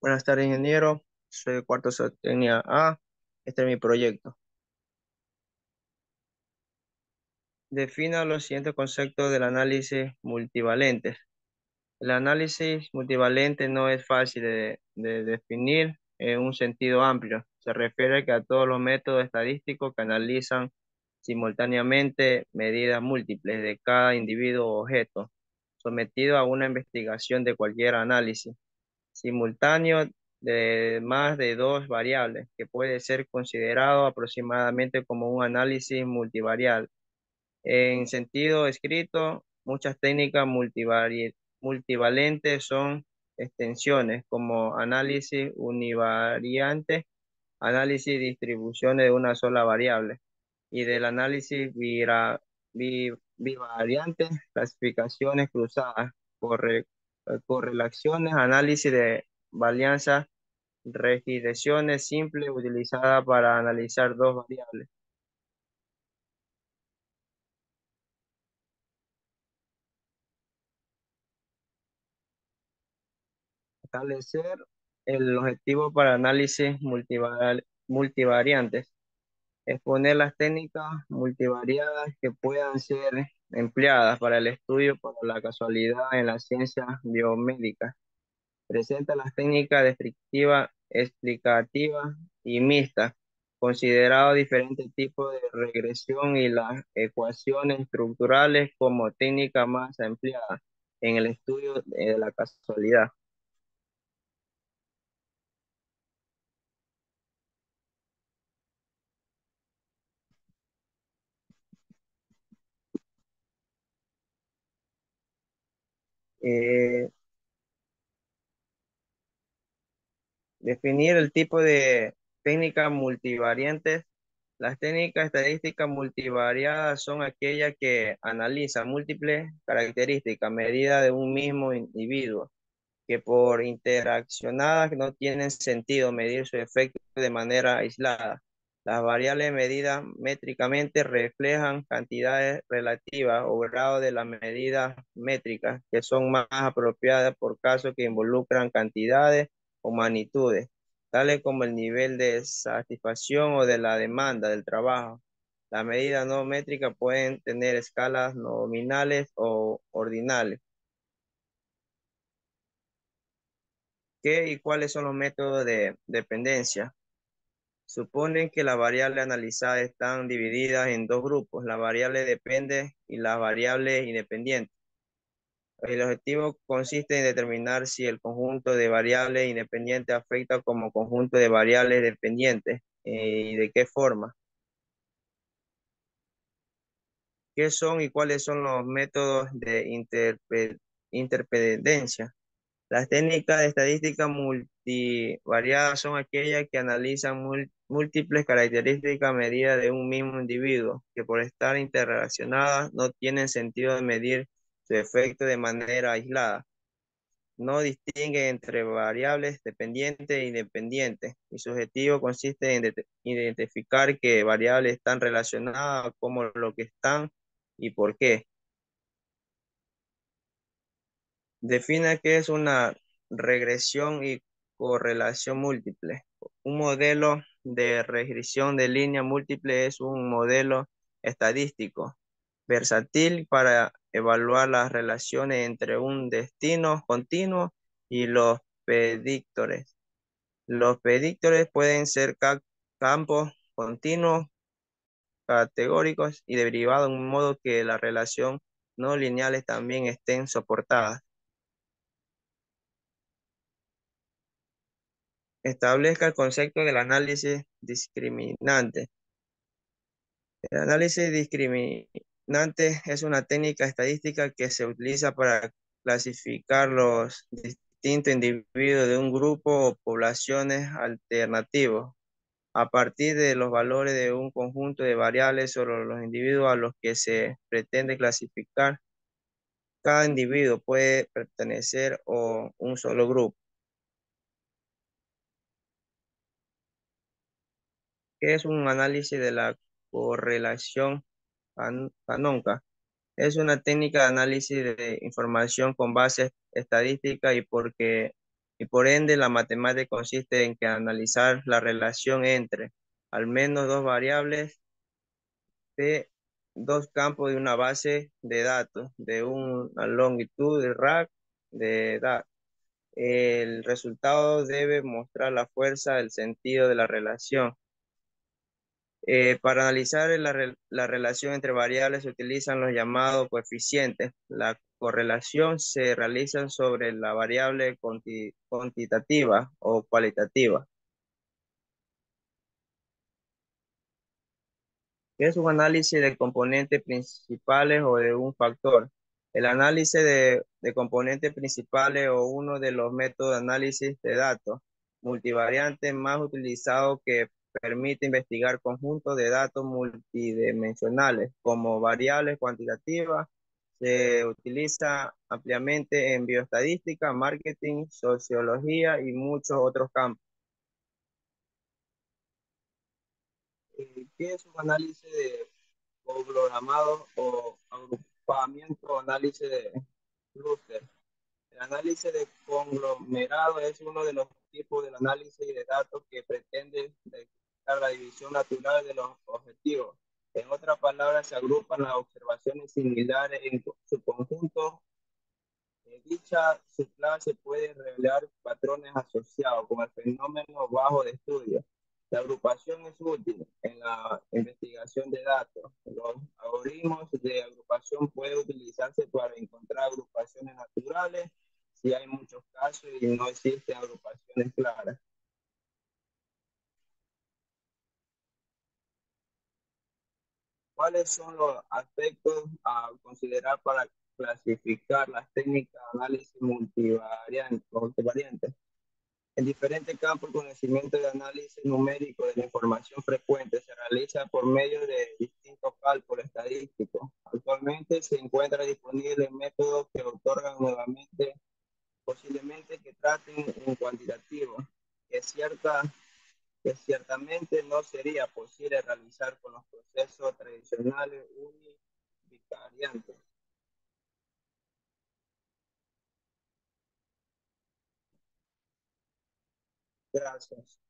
Buenas tardes, ingeniero. Soy de cuarto Zootecnia A. Este es mi proyecto. Defina los siguientes conceptos del análisis multivalente. El análisis multivalente no es fácil de definir en un sentido amplio. Se refiere que a todos los métodos estadísticos que analizan simultáneamente medidas múltiples de cada individuo o objeto, sometido a una investigación de cualquier análisis simultáneo de más de dos variables, que puede ser considerado aproximadamente como un análisis multivarial. En sentido escrito, muchas técnicas multivalentes son extensiones como análisis univariante, análisis de distribuciones de una sola variable y del análisis bivariante, clasificaciones cruzadas, correlaciones, análisis de varianza, regresiones simples utilizadas para analizar dos variables. Establecer el objetivo para análisis multivariantes. Exponer las técnicas multivariadas que puedan ser empleadas para el estudio por la casualidad en las ciencias biomédicas. Presenta las técnicas descriptivas, explicativas y mixtas, considerado diferentes tipos de regresión y las ecuaciones estructurales como técnica más empleada en el estudio de la casualidad. Eh, Definir el tipo de técnicas multivariantes. Las técnicas estadísticas multivariadas son aquellas que analizan múltiples características medidas de un mismo individuo, que por interaccionadas no tienen sentido medir su efecto de manera aislada. Las variables medidas métricamente reflejan cantidades relativas o grado de las medidas métricas que son más apropiadas por casos que involucran cantidades o magnitudes, tales como el nivel de satisfacción o de la demanda del trabajo. Las medidas no métricas pueden tener escalas nominales o ordinales. ¿Qué y cuáles son los métodos de dependencia? Suponen que las variables analizadas están divididas en dos grupos, la variable depende y la variable independiente. El objetivo consiste en determinar si el conjunto de variables independientes afecta como conjunto de variables dependientes y de qué forma. ¿Qué son y cuáles son los métodos de interdependencia? Las técnicas de estadística multivariadas son aquellas que analizan múltiples características medidas de un mismo individuo, que por estar interrelacionadas no tienen sentido de medir su efecto de manera aislada. No distingue entre variables dependientes e independientes, y su objetivo consiste en identificar qué variables están relacionadas, cómo lo que están y por qué. Define qué es una regresión y correlación múltiple. Un modelo de regresión de línea múltiple es un modelo estadístico versátil para evaluar las relaciones entre un destino continuo y los predictores. Los predictores pueden ser campos continuos, categóricos y derivados, de un modo que la relación no lineales también estén soportadas. Establezca el concepto del análisis discriminante. El análisis discriminante es una técnica estadística que se utiliza para clasificar los distintos individuos de un grupo o poblaciones alternativos a partir de los valores de un conjunto de variables sobre los individuos a los que se pretende clasificar. Cada individuo puede pertenecer a un solo grupo. ¿Qué es un análisis de la correlación canónica? Es una técnica de análisis de información con bases estadísticas y porque y por ende la matemática consiste en que analizar la relación entre al menos dos variables de dos campos de una base de datos, de una longitud de RAC de datos. El resultado debe mostrar la fuerza, el sentido de la relación. Para analizar la relación entre variables se utilizan los llamados coeficientes. La correlación se realiza sobre la variable cuantitativa o cualitativa. ¿Qué es un análisis de componentes principales o de un factor? El análisis de componentes principales o uno de los métodos de análisis de datos multivariantes más utilizados que permite investigar conjuntos de datos multidimensionales como variables cuantitativas. Se utiliza ampliamente en bioestadística, marketing, sociología y muchos otros campos. ¿Qué es un análisis de conglomerado o agrupamiento o análisis de clúster? El análisis de conglomerado es uno de los tipos de análisis de datos que pretende detectar la división natural de los objetivos. En otras palabras, se agrupan las observaciones similares en su conjunto. En dicha subclase puede revelar patrones asociados con el fenómeno bajo de estudio. La agrupación es útil en la investigación de datos. Los algoritmos de agrupación pueden utilizarse para encontrar agrupaciones naturales si hay muchos casos y no existen agrupaciones claras. ¿Cuáles son los aspectos a considerar para clasificar las técnicas de análisis multivariantes? En diferentes campos, el conocimiento de análisis numérico de la información frecuente se realiza por medio de distintos cálculos estadísticos. Actualmente se encuentran disponibles métodos que otorgan nuevamente, posiblemente que traten en cuantitativo, que, cierta, que ciertamente no sería posible realizar con los procesos tradicionales univariantes. Gracias.